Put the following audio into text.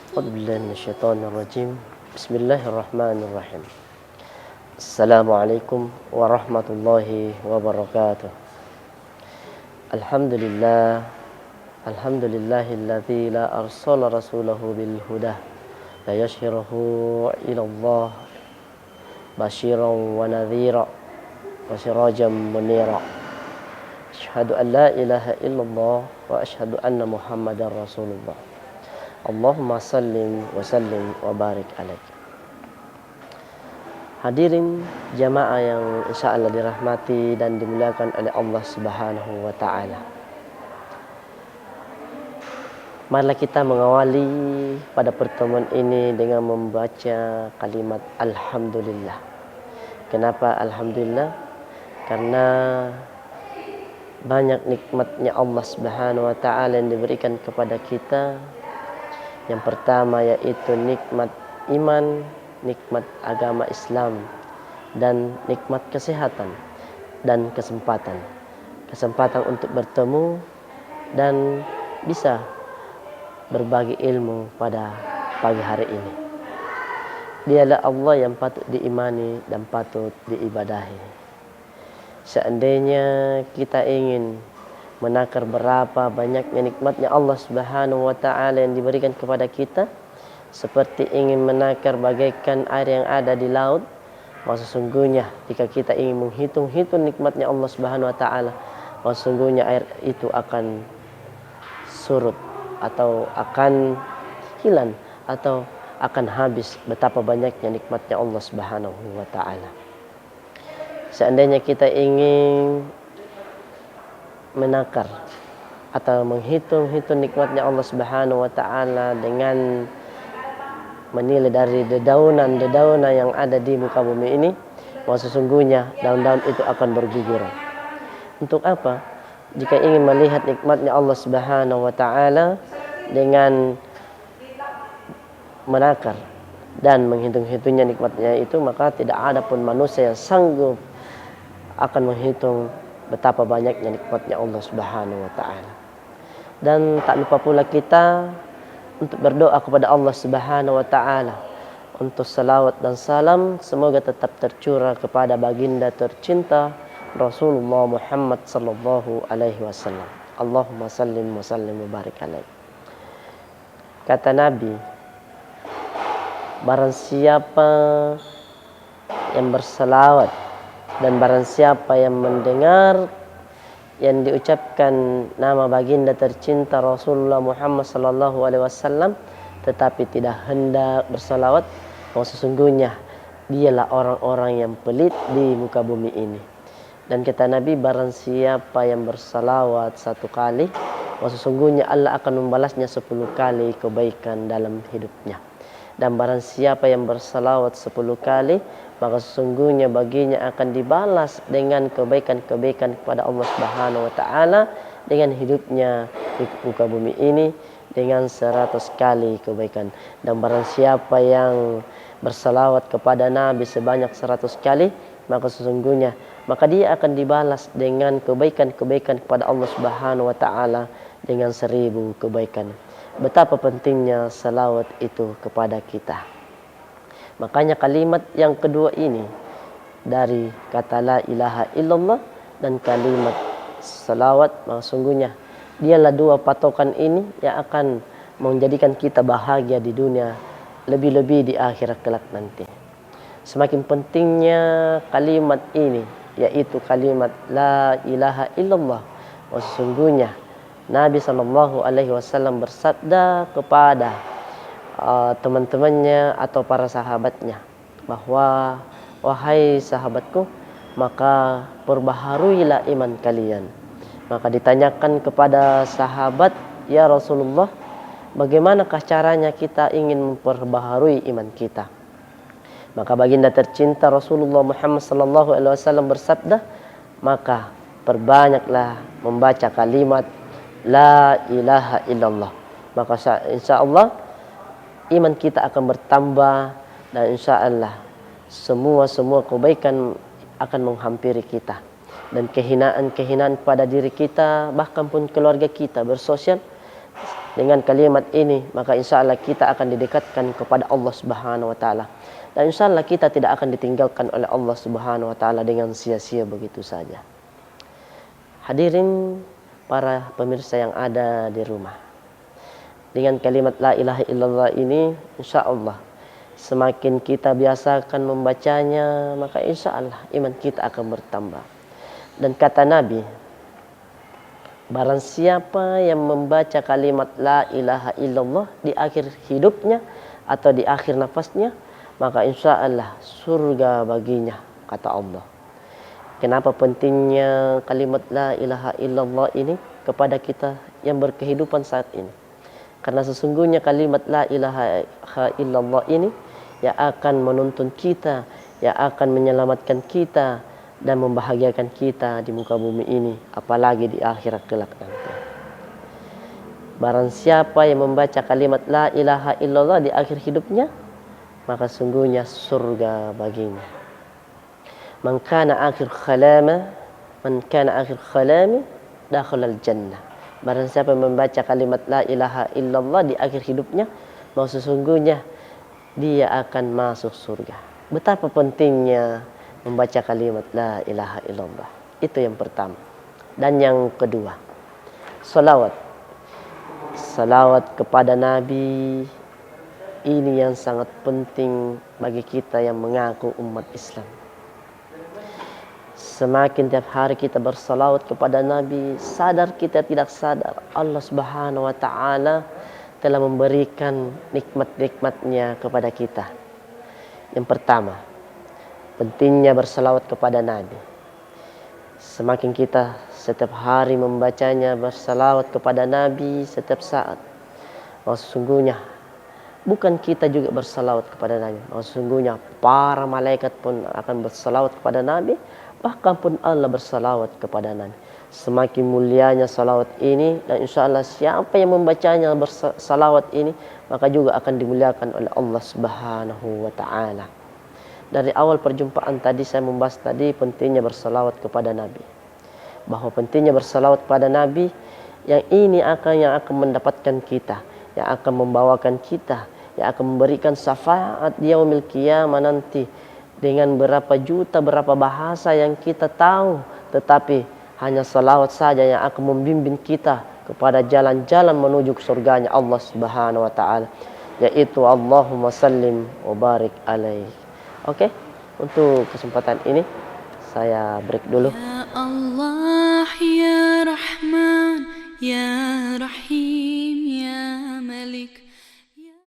أعوذ بالله من الشيطان الرجيم. بسم الله الرحمن الرحيم. السلام عليكم ورحمة الله وبركاته. الحمد لله الحمد لله الذي لا أرسل رسوله بالهدى لا يشهره إلى الله بشيرا ونذيرا وسراجا منيرا. أشهد أن لا إله إلا الله وأشهد أن محمدا رسول الله. Allahumma sallim wa sallim wa barik alaik. Hadirin jamaah yang insyaallah dirahmati dan dimuliakan oleh Allah Subhanahu wa taala. Marilah kita mengawali pada pertemuan ini dengan membaca kalimat alhamdulillah. Kenapa alhamdulillah? Karena banyak nikmatnya Allah Subhanahu wa taala yang diberikan kepada kita. Yang pertama yaitu nikmat iman, nikmat agama Islam, dan nikmat kesehatan dan kesempatan. Kesempatan untuk bertemu dan bisa berbagi ilmu pada pagi hari ini. Dialah Allah yang patut diimani dan patut diibadahi. Seandainya kita ingin menakar berapa banyaknya nikmatnya Allah Subhanahu wa taala yang diberikan kepada kita, seperti ingin menakar bagaikan air yang ada di laut, maka sesungguhnya jika kita ingin menghitung-hitung nikmatnya Allah Subhanahu wa taala, maka sesungguhnya air itu akan surut atau akan hilang atau akan habis betapa banyaknya nikmatnya Allah Subhanahu wa taala. Seandainya kita ingin menakar atau menghitung-hitung nikmatnya Allah Subhanahu wa taala dengan menilai dari dedaunan-dedaunan yang ada di muka bumi ini, maka sesungguhnya daun-daun itu akan berguguran. Untuk apa? Jika ingin melihat nikmatnya Allah Subhanahu wa taala dengan menakar dan menghitung-hitungnya nikmatnya itu, maka tidak ada pun manusia yang sanggup akan menghitung betapa banyaknya nikmatnya Allah Subhanahu wa taala. Dan tak lupa pula kita untuk berdoa kepada Allah Subhanahu wa taala untuk salawat dan salam semoga tetap tercurah kepada baginda tercinta Rasulullah Muhammad sallallahu alaihi wasallam. Allahumma sallim wa sallim wa barik alaihi. Kata Nabi, barang siapa yang bersalawat dan barang siapa yang mendengar yang diucapkan nama baginda tercinta Rasulullah Muhammad sallallahu alaihi wasallam tetapi tidak hendak bersalawat, maka sesungguhnya dialah orang-orang yang pelit di muka bumi ini. Dan kata Nabi, barang siapa yang bersalawat 1 kali, maka sesungguhnya Allah akan membalasnya 10 kali kebaikan dalam hidupnya. Dan barang siapa yang bersalawat 10 kali, maka sesungguhnya baginya akan dibalas dengan kebaikan-kebaikan kepada Allah Subhanahu wa taala dengan hidupnya di muka bumi ini dengan 100 kali kebaikan. Dan barang siapa yang bersalawat kepada Nabi sebanyak 100 kali, maka sesungguhnya dia akan dibalas dengan kebaikan-kebaikan kepada Allah Subhanahu wa taala dengan 1000 kebaikan. Betapa pentingnya salawat itu kepada kita. Makanya kalimat yang kedua ini dari kata la ilaha illallah dan kalimat salawat, maka sungguhnya dialah 2 patokan ini yang akan menjadikan kita bahagia di dunia, lebih-lebih di akhirat kelak nanti. Semakin pentingnya kalimat ini, yaitu kalimat la ilaha illallah, maka sesungguhnya Nabi sallallahu alaihi wasallam bersabda kepada teman-temannya atau para sahabatnya bahwa wahai sahabatku, maka perbaharuilah iman kalian. Maka ditanyakan kepada sahabat, ya Rasulullah, bagaimanakah caranya kita ingin memperbaharui iman kita? Maka baginda tercinta Rasulullah Muhammad sallallahu alaihi wasallam bersabda, maka perbanyaklah membaca kalimat la ilaha illallah. Maka insyaallah iman kita akan bertambah dan insyaallah semua kebaikan akan menghampiri kita. Dan kehinaan-kehinaan pada diri kita, bahkan pun keluarga kita bersosial, Dengan kalimat ini maka insya Allah kita akan didekatkan kepada Allah Subhanahu wa taala. Dan insya Allah kita tidak akan ditinggalkan oleh Allah Subhanahu wa taala dengan sia-sia begitu saja. Hadirin para pemirsa yang ada di rumah. Dengan kalimat la ilaha illallah ini insya Allah semakin kita biasakan membacanya maka insya Allah iman kita akan bertambah. Dan kata Nabi, barang siapa yang membaca kalimat la ilaha illallah di akhir hidupnya atau di akhir nafasnya, maka insya Allah surga baginya, kata Allah. Kenapa pentingnya kalimat la ilaha illallah ini kepada kita yang berkehidupan saat ini? Karena sesungguhnya kalimat la ilaha illallah ini yang akan menuntun kita, yang akan menyelamatkan kita dan membahagiakan kita di muka bumi ini, apalagi di akhirat kelak nanti. Barang siapa yang membaca kalimat la ilaha illallah di akhir hidupnya, maka sungguhnya surga baginya. Man kana akhir khalami dakhalal jannah. Barang siapa yang membaca kalimat la ilaha illallah di akhir hidupnya, maka sesungguhnya dia akan masuk surga. Betapa pentingnya membaca kalimat la ilaha illallah. Itu yang pertama. Dan yang kedua, salawat. Salawat kepada Nabi ini yang sangat penting bagi kita yang mengaku umat Islam. Semakin tiap hari kita bersalawat kepada Nabi, sadar kita tidak sadar Allah Subhanahu wa taala telah memberikan nikmat-nikmatnya kepada kita. Yang pertama, pentingnya bersalawat kepada Nabi. Semakin kita setiap hari membacanya, bersalawat kepada Nabi setiap saat, maka sesungguhnya bukan kita juga bersalawat kepada Nabi, maka sesungguhnya para malaikat pun akan bersalawat kepada Nabi, bahkan pun Allah bersalawat kepada Nabi. Semakin mulianya salawat ini, dan insya Allah siapa yang membacanya bersalawat ini, maka juga akan dimuliakan oleh Allah Subhanahu wa ta'ala. Dari awal perjumpaan tadi saya membahas tadi pentingnya bersalawat kepada Nabi. Bahwa pentingnya bersalawat kepada Nabi yang ini yang akan mendapatkan kita, yang akan membawakan kita, yang akan memberikan syafaat di yaumil qiyamah nanti dengan berapa juta, berapa bahasa yang kita tahu, tetapi hanya salawat saja yang akan membimbing kita kepada jalan-jalan menuju ke surganya Allah Subhanahu wa taala, yaitu Allahumma sallim wa barik alaih. Oke, untuk kesempatan ini saya break dulu. Ya Allah ya Rahman ya Rahim.